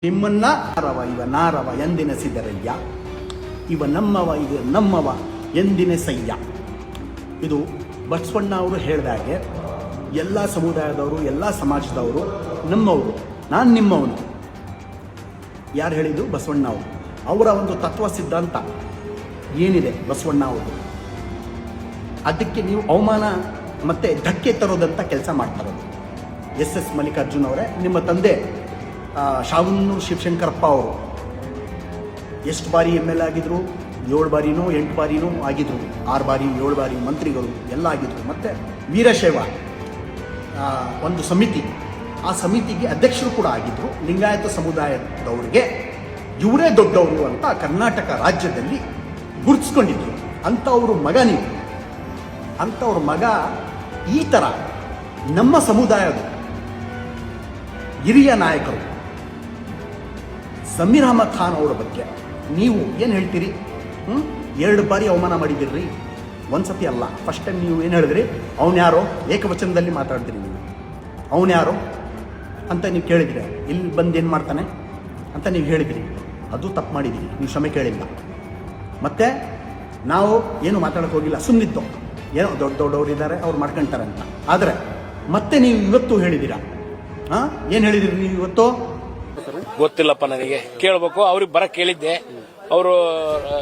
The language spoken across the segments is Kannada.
ನಿಮ್ಮನ್ನ ಇವ ನಾರವ ಎಂದೆನಿಸಿದರಯ್ಯ, ಇವ ನಮ್ಮವ ಇದು ನಮ್ಮವ ಎಂದೆನಿಸಯ್ಯ. ಇದು ಬಸವಣ್ಣ ಅವರು ಹೇಳಿದಾಗೆ ಎಲ್ಲ ಸಮುದಾಯದವರು, ಎಲ್ಲ ಸಮಾಜದವರು ನಮ್ಮವರು, ನಾನು ನಿಮ್ಮವನು. ಯಾರು ಹೇಳಿದ್ದು? ಬಸವಣ್ಣ ಅವರು. ಅವರ ಒಂದು ತತ್ವ ಸಿದ್ಧಾಂತ ಏನಿದೆ ಬಸವಣ್ಣ ಅವರು, ಅದಕ್ಕೆ ನೀವು ಅವಮಾನ ಮತ್ತು ಧಕ್ಕೆ ತರೋದಂಥ ಕೆಲಸ ಮಾಡ್ತಾರೋದು. ಎಸ್ ಮಲ್ಲಿಕಾರ್ಜುನ್ ಅವರೇ, ನಿಮ್ಮ ತಂದೆ ಶಾವನ್ನೂರು ಶಿವಶಂಕರಪ್ಪ ಅವರು ಎಷ್ಟು ಬಾರಿ ML ಆಗಿದ್ರು? 7 ಬಾರಿನೋ 8 ಬಾರಿನೋ ಆಗಿದ್ರು. 6 ಬಾರಿ 7 ಬಾರಿ ಮಂತ್ರಿಗಳು ಎಲ್ಲ ಆಗಿದ್ರು. ಮತ್ತು ವೀರಶೈವ ಒಂದು ಸಮಿತಿ, ಆ ಸಮಿತಿಗೆ ಅಧ್ಯಕ್ಷರು ಕೂಡ ಆಗಿದ್ರು. ಲಿಂಗಾಯತ ಸಮುದಾಯದವರಿಗೆ ಇವರೇ ದೊಡ್ಡವರು ಅಂತ ಕರ್ನಾಟಕ ರಾಜ್ಯದಲ್ಲಿ ಗುರುತಿಸ್ಕೊಂಡಿದ್ರು. ಅಂಥವ್ರ ಮಗ ನೀವು. ಅಂಥವ್ರ ಮಗ ಈ ಥರ ನಮ್ಮ ಸಮುದಾಯದ ಹಿರಿಯ ನಾಯಕರು ಜಮೀರ್ ಅಹಮದ್ ಖಾನ್ ಅವರ ಬಗ್ಗೆ ನೀವು ಏನು ಹೇಳ್ತೀರಿ? 2 ಬಾರಿ ಅವಮಾನ ಮಾಡಿದ್ದೀರಿ, ಒಂದ್ಸತಿ ಅಲ್ಲ. ಫಸ್ಟ್ ಟೈಮ್ ನೀವು ಏನು ಹೇಳಿದ್ರಿ? ಅವನ್ಯಾರೋ ಏಕವಚನದಲ್ಲಿ ಮಾತಾಡಿದ್ರಿ. ನೀವು ಅವನ್ಯಾರೋ ಅಂತ ನೀವು ಕೇಳಿದ್ರಿ. ಇಲ್ಲಿ ಬಂದು ಏನು ಮಾಡ್ತಾನೆ ಅಂತ ನೀವು ಹೇಳಿದ್ರಿ. ಅದು ತಪ್ಪು ಮಾಡಿದ್ದೀರಿ, ನೀವು ಕ್ಷಮೆ ಕೇಳಿಲ್ಲ. ಮತ್ತು ನಾವು ಏನು ಮಾತಾಡೋಕೆ ಹೋಗಿಲ್ಲ, ಸುಮ್ಮನಿದ್ದು. ಏನೋ ದೊಡ್ಡವರು ಇದ್ದಾರೆ, ಅವ್ರು ಮಾಡ್ಕೊಳ್ತಾರೆ ಅಂತ. ಆದರೆ ಮತ್ತೆ ನೀವು ಇವತ್ತು ಹೇಳಿದ್ದೀರಾ. ಏನು ಹೇಳಿದಿರಿ ನೀವು ಇವತ್ತು? ಗೊತ್ತಿಲ್ಲಪ್ಪ, ನನಗೆ ಕೇಳಬೇಕು. ಅವ್ರಿಗೆ ಬರಕ್ಕೆ ಕೇಳಿದ್ದೆ. ಅವರು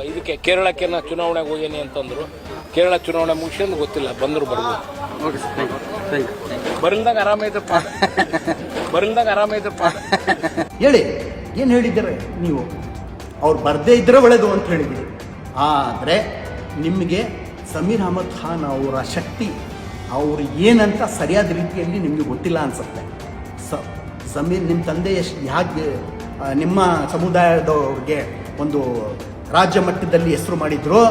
ಇದಕ್ಕೆ ಕೇರಳಕ್ಕೆ ನಾ ಚುನಾವಣೆಗೆ ಹೋಗೇನಿ ಅಂತಂದ್ರು. ಕೇರಳ ಚುನಾವಣೆ ಮುಗಿಸ್ಕೊಂಡು ಗೊತ್ತಿಲ್ಲ, ಬಂದ್ರು ಬರ್ಬೋದು. ಬರಲ್ದಾಗ ಆರಾಮೈತಪ್ಪ, ಬರಲ್ದಾಗ ಆರಾಮೈತಪ್ಪ. ಹೇಳಿ, ಏನು ಹೇಳಿದ್ದೀರ ನೀವು? ಅವ್ರು ಬರದೇ ಇದ್ರೆ ಒಳ್ಳೆಯದು ಅಂತ ಹೇಳಿದ್ದೀರಿ. ಆದರೆ ನಿಮಗೆ ಜಮೀರ್ ಅಹಮದ್ ಖಾನ್ ಅವರ ಶಕ್ತಿ, ಅವರು ಏನಂತ ಸರಿಯಾದ ರೀತಿಯಲ್ಲಿ ನಿಮಗೆ ಗೊತ್ತಿಲ್ಲ ಅನಿಸುತ್ತೆ. ಜಮೀರ್, ನಿಮ್ಮ ತಂದೆ ಹೇಗೆ ನಿಮ್ಮ ಸಮುದಾಯದವ್ರಿಗೆ ಒಂದು ರಾಜ್ಯ ಮಟ್ಟದಲ್ಲಿ ಹೆಸರು ಮಾಡಿದ್ರು,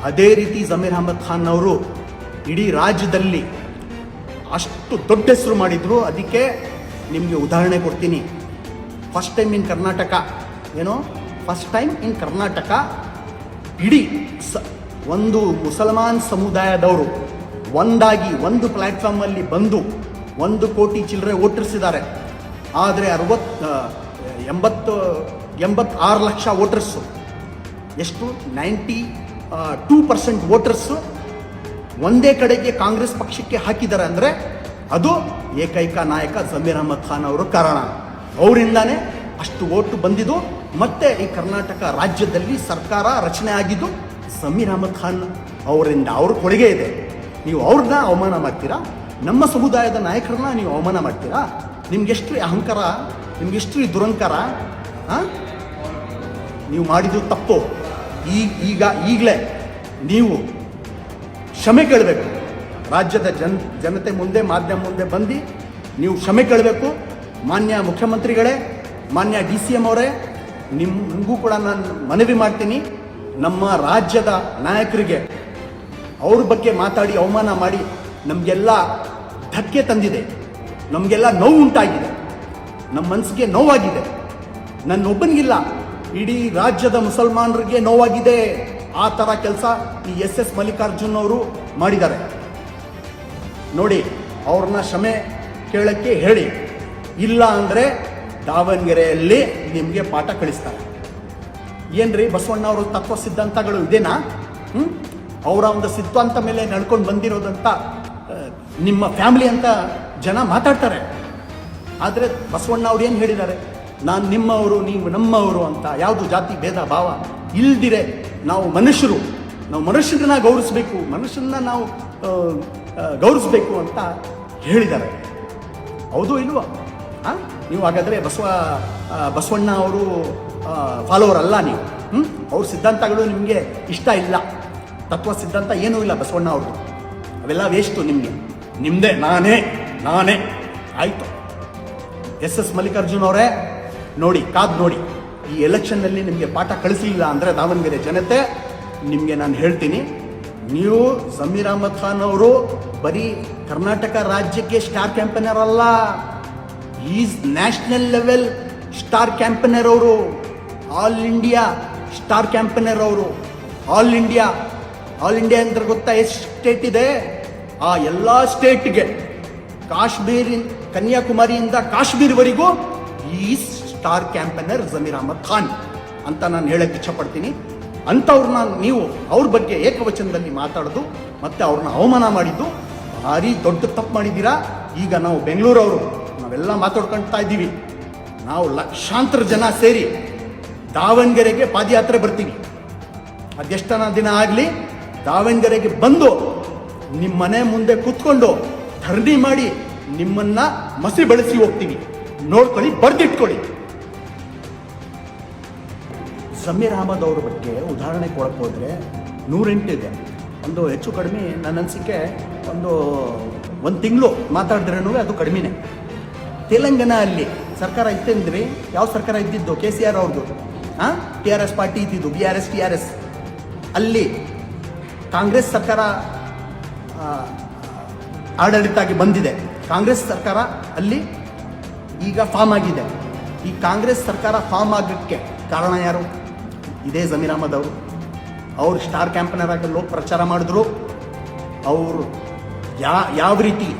ಅದೇ ರೀತಿ ಜಮೀರ್ ಅಹಮದ್ ಖಾನ್ ಅವರು ಇಡೀ ರಾಜ್ಯದಲ್ಲಿ ಅಷ್ಟು ದೊಡ್ಡ ಹೆಸರು ಮಾಡಿದ್ರು. ಅದಕ್ಕೆ ನಿಮಗೆ ಉದಾಹರಣೆ ಕೊಡ್ತೀನಿ. First time in Karnataka, first time in Karnataka ಇಡೀ ಒಂದು ಮುಸಲ್ಮಾನ್ ಸಮುದಾಯದವರು ಒಂದಾಗಿ ಒಂದು ಪ್ಲ್ಯಾಟ್ಫಾರ್ಮಲ್ಲಿ ಬಂದು 1 ಕೋಟಿ ಚಿಲ್ಲರೆ ವೋಟರ್ಸಿದ್ದಾರೆ. ಆದರೆ 86 ಲಕ್ಷ ವೋಟರ್ಸು, ಎಷ್ಟು 92% ವೋಟರ್ಸು ಒಂದೇ ಕಡೆಗೆ ಕಾಂಗ್ರೆಸ್ ಪಕ್ಷಕ್ಕೆ ಹಾಕಿದ್ದಾರೆ. ಅಂದರೆ ಅದು ಏಕೈಕ ನಾಯಕ ಜಮೀರ್ ಅಹಮದ್ ಖಾನ್ ಅವರು ಕಾರಣ. ಅವರಿಂದಾನೇ ಅಷ್ಟು ವೋಟು ಬಂದಿದ್ದು. ಮತ್ತು ಈ ಕರ್ನಾಟಕ ರಾಜ್ಯದಲ್ಲಿ ಸರ್ಕಾರ ರಚನೆ ಆಗಿದ್ದು ಜಮೀರ್ ಅಹಮದ್ ಖಾನ್ ಅವರಿಂದ. ಅವ್ರ ಕೊಡುಗೆ ಇದೆ. ನೀವು ಅವ್ರನ್ನ ಅವಮಾನ ಮಾಡ್ತೀರಾ, ನಮ್ಮ ಸಮುದಾಯದ ನಾಯಕರನ್ನ ನೀವು ಅವಮಾನ ಮಾಡ್ತೀರಾ? ನಿಮ್ಗೆಷ್ಟು ಅಹಂಕಾರ, ನಿಮ್ಗೆಷ್ಟು ದುರಂಕಾರ. ನೀವು ಮಾಡಿದ್ದು ತಪ್ಪು. ಈಗಲೇ ನೀವು ಕ್ಷಮೆ ಕೇಳಬೇಕು. ರಾಜ್ಯದ ಜನತೆ ಮುಂದೆ, ಮಾಧ್ಯಮ ಮುಂದೆ ಬಂದು ನೀವು ಕ್ಷಮೆ ಕೇಳಬೇಕು. ಮಾನ್ಯ ಮುಖ್ಯಮಂತ್ರಿಗಳೇ, ಮಾನ್ಯ DCM ಅವರೇ, ನಿಮಗೂ ಕೂಡ ನಾನು ಮನವಿ ಮಾಡ್ತೀನಿ. ನಮ್ಮ ರಾಜ್ಯದ ನಾಯಕರಿಗೆ ಅವ್ರ ಬಗ್ಗೆ ಮಾತಾಡಿ ಅವಮಾನ ಮಾಡಿ ನಮಗೆಲ್ಲ ಧಕ್ಕೆ ತಂದಿದೆ, ನಮಗೆಲ್ಲ ನೋವು ಉಂಟಾಗಿದೆ, ನಮ್ಮ ಮನಸ್ಸಿಗೆ ನೋವಾಗಿದೆ. ನನ್ನೊಬ್ಬನಿಗಿಲ್ಲ, ಇಡೀ ರಾಜ್ಯದ ಮುಸಲ್ಮಾನರಿಗೆ ನೋವಾಗಿದೆ. ಆ ಥರ ಕೆಲಸ ಈ SS ಮಲ್ಲಿಕಾರ್ಜುನ್ ಅವರು ಮಾಡಿದ್ದಾರೆ. ನೋಡಿ, ಅವ್ರನ್ನ ಕ್ಷಮೆ ಕೇಳಕ್ಕೆ ಹೇಳಿ. ಇಲ್ಲ ಅಂದರೆ ದಾವಣಗೆರೆಯಲ್ಲಿ ನಿಮಗೆ ಪಾಠ ಕಳಿಸ್ತಾರೆ. ಏನ್ರಿ ಬಸವಣ್ಣ ಅವರ ತತ್ವ ಸಿದ್ಧಾಂತಗಳು ಇದೇನಾ? ಅವರ ಒಂದು ಸಿದ್ಧಾಂತ ಮೇಲೆ ನಡ್ಕೊಂಡು ಬಂದಿರೋದಂತ ನಿಮ್ಮ ಫ್ಯಾಮಿಲಿ ಅಂತ ಜನ ಮಾತಾಡ್ತಾರೆ. ಆದರೆ ಬಸವಣ್ಣ ಅವ್ರು ಏನು ಹೇಳಿದ್ದಾರೆ? ನಾನು ನಿಮ್ಮವರು, ನೀವು ನಮ್ಮವರು ಅಂತ. ಯಾವುದು ಜಾತಿ ಭೇದ ಭಾವ ಇಲ್ದಿರೆ ನಾವು ಮನುಷ್ಯರು, ನಾವು ಮನುಷ್ಯರನ್ನ ಗೌರವಿಸಬೇಕು, ಮನುಷ್ಯರನ್ನ ನಾವು ಗೌರವಿಸಬೇಕು ಅಂತ ಹೇಳಿದ್ದಾರೆ. ಹೌದು ಇಲ್ವಾ? ನೀವು ಹಾಗಾದರೆ ಬಸವಣ್ಣ ಅವರು ಫಾಲೋವರ್ ಅಲ್ಲ ನೀವು. ಅವ್ರ ಸಿದ್ಧಾಂತಗಳು ನಿಮಗೆ ಇಷ್ಟ ಇಲ್ಲ. ತತ್ವ ಸಿದ್ಧಾಂತ ಏನೂ ಇಲ್ಲ ಬಸವಣ್ಣ ಅವ್ರದ್ದು. ಅವೆಲ್ಲ ವೇಸ್ಟು ನಿಮಗೆ. ನಿಮ್ಮದೇ ನಾನೇ ಆಯಿತು. SS ಮಲ್ಲಿಕಾರ್ಜುನ್ ಅವರೇ, ನೋಡಿ, ಕಾದು ನೋಡಿ. ಈ ಎಲೆಕ್ಷನ್ನಲ್ಲಿ ನಿಮಗೆ ಪಾಠ ಕಳಿಸಲಿಲ್ಲ ಅಂದರೆ ದಾವಣಗೆರೆ ಜನತೆ, ನಿಮಗೆ ನಾನು ಹೇಳ್ತೀನಿ, ನೀವು ಜಮೀರ್ ಅಹಮದ್ ಖಾನ್ ಅವರು ಬರೀ ಕರ್ನಾಟಕ ರಾಜ್ಯಕ್ಕೆ ಸ್ಟಾರ್ ಕ್ಯಾಂಪೇನರ್ ಅಲ್ಲ, is national level star campaigner ಅವರು. ಆಲ್ ಇಂಡಿಯಾ ಸ್ಟಾರ್ ಕ್ಯಾಂಪೇನರ್ ಅವರು. ಆಲ್ ಇಂಡಿಯಾ ಅಂದ್ರೆ ಗೊತ್ತಾ ಎಷ್ಟು ಸ್ಟೇಟ್ ಇದೆ? ಆ ಎಲ್ಲ ಸ್ಟೇಟ್ಗೆ, ಕನ್ಯಾಕುಮಾರಿಯಿಂದ ಕಾಶ್ಮೀರ್ವರೆಗೂ ಈ ಸ್ಟಾರ್ ಕ್ಯಾಂಪೇನರ್ ಜಮೀರ್ ಅಹಮದ್ ಖಾನ್ ಅಂತ ನಾನು ಹೇಳಕ್ಕೆ ಇಚ್ಛಪಡ್ತೀನಿ. ಅಂಥವ್ರನ್ನ ನೀವು ಅವ್ರ ಬಗ್ಗೆ ಏಕವಚನದಲ್ಲಿ ಮಾತಾಡೋದು ಮತ್ತು ಅವ್ರನ್ನ ಅವಮಾನ ಮಾಡಿದ್ದು ಭಾರಿ ದೊಡ್ಡ ತಪ್ಪು ಮಾಡಿದ್ದೀರಾ. ಈಗ ನಾವು ಬೆಂಗಳೂರವರು ನಾವೆಲ್ಲ ಮಾತಾಡ್ಕೊಳ್ತಾ ಇದ್ದೀವಿ. ನಾವು ಲಕ್ಷಾಂತರ ಜನ ಸೇರಿ ದಾವಣಗೆರೆಗೆ ಪಾದಯಾತ್ರೆ ಬರ್ತೀವಿ. ಅದೆಷ್ಟನ ದಿನ ಆಗಲಿ ದಾವಣಗೆರೆಗೆ ಬಂದು ನಿಮ್ಮ ಮನೆ ಮುಂದೆ ಕೂತ್ಕೊಂಡು ಧರಣಿ ಮಾಡಿ ನಿಮ್ಮನ್ನ ಮಸಿ ಬೆಳೆಸಿ ಹೋಗ್ತೀವಿ. ನೋಡ್ಕೊಳ್ಳಿ, ಬರ್ದಿಟ್ಕೊಳ್ಳಿ. ಜಮೀರ್ ಅಹಮದ್ ಅವ್ರ ಬಗ್ಗೆ ಉದಾಹರಣೆ ಕೊಡಕ್ಕೆ ಹೋದರೆ 108 ಇದೆ. ಒಂದು ಹೆಚ್ಚು ಕಡಿಮೆ ನನ್ನ ಅನಿಸಿಕೆ ಒಂದು ತಿಂಗಳು ಮಾತಾಡಿದ್ರೂ ಅದು ಕಡಿಮೆನೇ. ತೆಲಂಗಾಣ ಅಲ್ಲಿ ಸರ್ಕಾರ ಇತ್ತಂದ್ರಿ, ಯಾವ ಸರ್ಕಾರ ಇದ್ದಿದ್ದು? KCR ಅವ್ರದ್ದು. TRS ಪಾರ್ಟಿ ಇದ್ದಿದ್ದು, BRS TRS. ಅಲ್ಲಿ ಕಾಂಗ್ರೆಸ್ ಸರ್ಕಾರ ಆಡಳಿತಾಗಿ ಬಂದಿದೆ. ಕಾಂಗ್ರೆಸ್ ಸರ್ಕಾರ ಅಲ್ಲಿ ಈಗ ಫಾರ್ಮ್ ಆಗಿದೆ. ಈ ಕಾಂಗ್ರೆಸ್ ಸರ್ಕಾರ ಫಾರ್ಮ್ ಆಗೋಕ್ಕೆ ಕಾರಣ ಯಾರು? ಇದೇ ಜಮೀರ್ ಅಹಮದ್ ಅವರು. ಅವರು ಸ್ಟಾರ್ ಕ್ಯಾಂಪೇನರ್ ಆಗಿ ಲೋಕ ಪ್ರಚಾರ ಮಾಡಿದ್ರು. ಅವರು ಯಾವ ರೀತಿ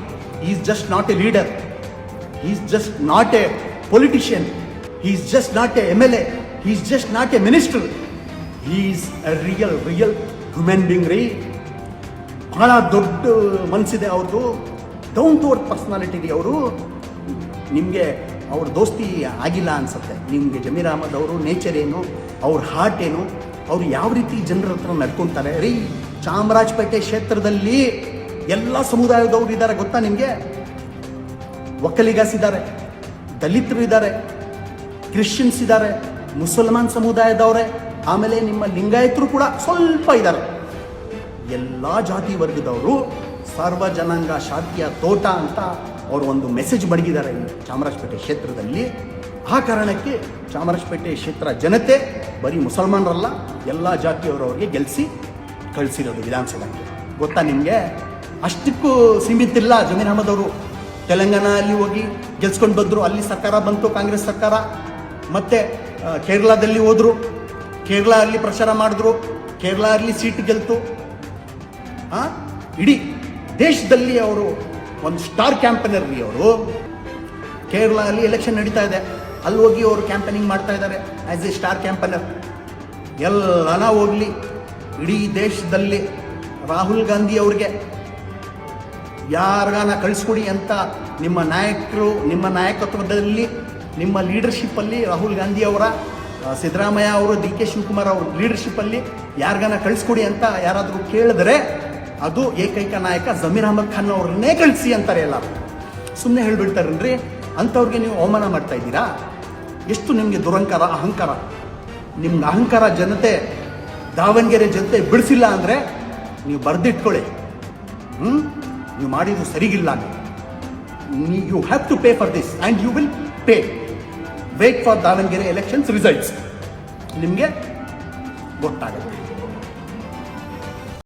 is just not A leader, is just not A politician, is just not A MLA, is just not A minister, is A real human being ರೀ. ಬಹಳ ದೊಡ್ಡ ಮನಸ್ಸಿದೆ ಅವ್ರದ್ದು, ಡೌನ್ ಟು ಅರ್ತ್ ಪರ್ಸನಾಲಿಟಿ ರೀ ಅವರು. ನಿಮಗೆ ಅವ್ರ ದೋಸ್ತಿ ಆಗಿಲ್ಲ ಅನ್ಸುತ್ತೆ. ನಿಮಗೆ ಜಮೀರ್ ಅಹಮದ್ ಅವರು ನೇಚರ್ ಏನು, ಅವ್ರ ಹಾರ್ಟ್ ಏನು, ಅವ್ರು ಯಾವ ರೀತಿ ಜನರ ಹತ್ರ ನಡ್ಕೊತಾರೆ ರೀ. ಚಾಮರಾಜಪೇಟೆ ಕ್ಷೇತ್ರದಲ್ಲಿ ಎಲ್ಲ ಸಮುದಾಯದವರು ಇದ್ದಾರೆ ಗೊತ್ತಾ ನಿಮಗೆ? ಒಕ್ಕಲಿಗಸ್ ಇದ್ದಾರೆ, ದಲಿತರು ಇದ್ದಾರೆ, ಕ್ರಿಶ್ಚಿಯನ್ಸ್ ಇದ್ದಾರೆ, ಮುಸಲ್ಮಾನ್ ಸಮುದಾಯದವರೇ, ಆಮೇಲೆ ನಿಮ್ಮ ಲಿಂಗಾಯತರು ಕೂಡ ಸ್ವಲ್ಪ ಇದ್ದಾರೆ. ಎಲ್ಲ ಜಾತಿ ವರ್ಗದವರು ಸರ್ವ ಜನಾಂಗ ಶಾಂತಿಯ ತೋಟ ಅಂತ ಅವರು ಒಂದು ಮೆಸೇಜ್ ಬಡಗಿದ್ದಾರೆ ಈ ಚಾಮರಾಜಪೇಟೆ ಕ್ಷೇತ್ರದಲ್ಲಿ. ಆ ಕಾರಣಕ್ಕೆ ಚಾಮರಾಜಪೇಟೆ ಕ್ಷೇತ್ರ ಜನತೆ ಬರೀ ಮುಸಲ್ಮಾನರಲ್ಲ, ಎಲ್ಲ ಜಾತಿಯವರವ್ರಿಗೆ ಗೆಲ್ಲಿಸಿ ಕಳಿಸಿರೋದು ವಿಧಾನಸಭೆಗೆ. ಗೊತ್ತಾ ನಿಮಗೆ? ಅಷ್ಟಕ್ಕೂ ಸೀಮಿತ ಇಲ್ಲ. ಜಮೀರ್ ಅಹಮದ್ ಅವರು ತೆಲಂಗಾಣ ಅಲ್ಲಿ ಹೋಗಿ ಗೆಲ್ಸ್ಕೊಂಡು ಬಂದರು, ಅಲ್ಲಿ ಸರ್ಕಾರ ಬಂತು ಕಾಂಗ್ರೆಸ್ ಸರ್ಕಾರ. ಮತ್ತು ಕೇರಳದಲ್ಲಿ ಹೋದರು, ಕೇರಳ ಅಲ್ಲಿ ಪ್ರಚಾರ ಮಾಡಿದ್ರು, ಕೇರಳ ಅಲ್ಲಿ ಸೀಟ್ ಗೆಲ್ತು. ಇಡೀ ದೇಶದಲ್ಲಿ ಅವರು ಒಂದು ಸ್ಟಾರ್ ಕ್ಯಾಂಪೇನರ್ ರೀ ಅವರು. ಕೇರಳ ಅಲ್ಲಿ ಎಲೆಕ್ಷನ್ ನಡೀತಾ ಇದೆ, ಅಲ್ಲಿ ಹೋಗಿ ಅವರು ಕ್ಯಾಂಪೇನಿಂಗ್ ಮಾಡ್ತಾ ಇದ್ದಾರೆ ಆ್ಯಸ್ ಎ ಸ್ಟಾರ್ ಕ್ಯಾಂಪೇನರ್. ಎಲ್ಲನ ಹೋಗಲಿ, ಇಡೀ ದೇಶದಲ್ಲಿ ರಾಹುಲ್ ಗಾಂಧಿ ಅವ್ರಿಗೆ ಯಾರಿಗಾನ ಕಳಿಸ್ಕೊಡಿ ಅಂತ ನಿಮ್ಮ ನಾಯಕರು, ನಿಮ್ಮ ನಾಯಕತ್ವದಲ್ಲಿ, ನಿಮ್ಮ ಲೀಡರ್ಶಿಪ್ಪಲ್ಲಿ ರಾಹುಲ್ ಗಾಂಧಿ ಅವರ, ಸಿದ್ದರಾಮಯ್ಯ ಅವರು, DK ಶಿವಕುಮಾರ್ ಅವ್ರ ಲೀಡರ್ಶಿಪ್ಪಲ್ಲಿ ಯಾರಿಗಾನ ಕಳಿಸ್ಕೊಡಿ ಅಂತ ಯಾರಾದರೂ ಕೇಳಿದ್ರೆ ಅದು ಏಕೈಕ ನಾಯಕ ಜಮೀರ್ ಅಹಮದ್ ಖಾನ್ ಅವ್ರನ್ನೇ ಕಳಿಸಿ ಅಂತಾರೆ ಎಲ್ಲರೂ. ಸುಮ್ಮನೆ ಹೇಳಿಬಿಡ್ತಾರನ್ರಿ. ಅಂಥವ್ರಿಗೆ ನೀವು ಅವಮಾನ ಮಾಡ್ತಾ ಇದ್ದೀರಾ. ಎಷ್ಟು ನಿಮಗೆ ದುರಂಕಾರ, ಅಹಂಕಾರ. ನಿಮ್ಗೆ ಅಹಂಕಾರ ಜನತೆ, ದಾವಣಗೆರೆ ಜನತೆ ಬಿಡಿಸಿಲ್ಲ ಅಂದರೆ ನೀವು ಬರೆದಿಟ್ಕೊಳ್ಳಿ. ನೀವು ಮಾಡಿದ್ದು ಸರಿಗಿಲ್ಲ. You have to pay for this and you will pay. Wait for Davanagere elections results, ನಿಮಗೆ ಗೊತ್ತಾಗುತ್ತೆ.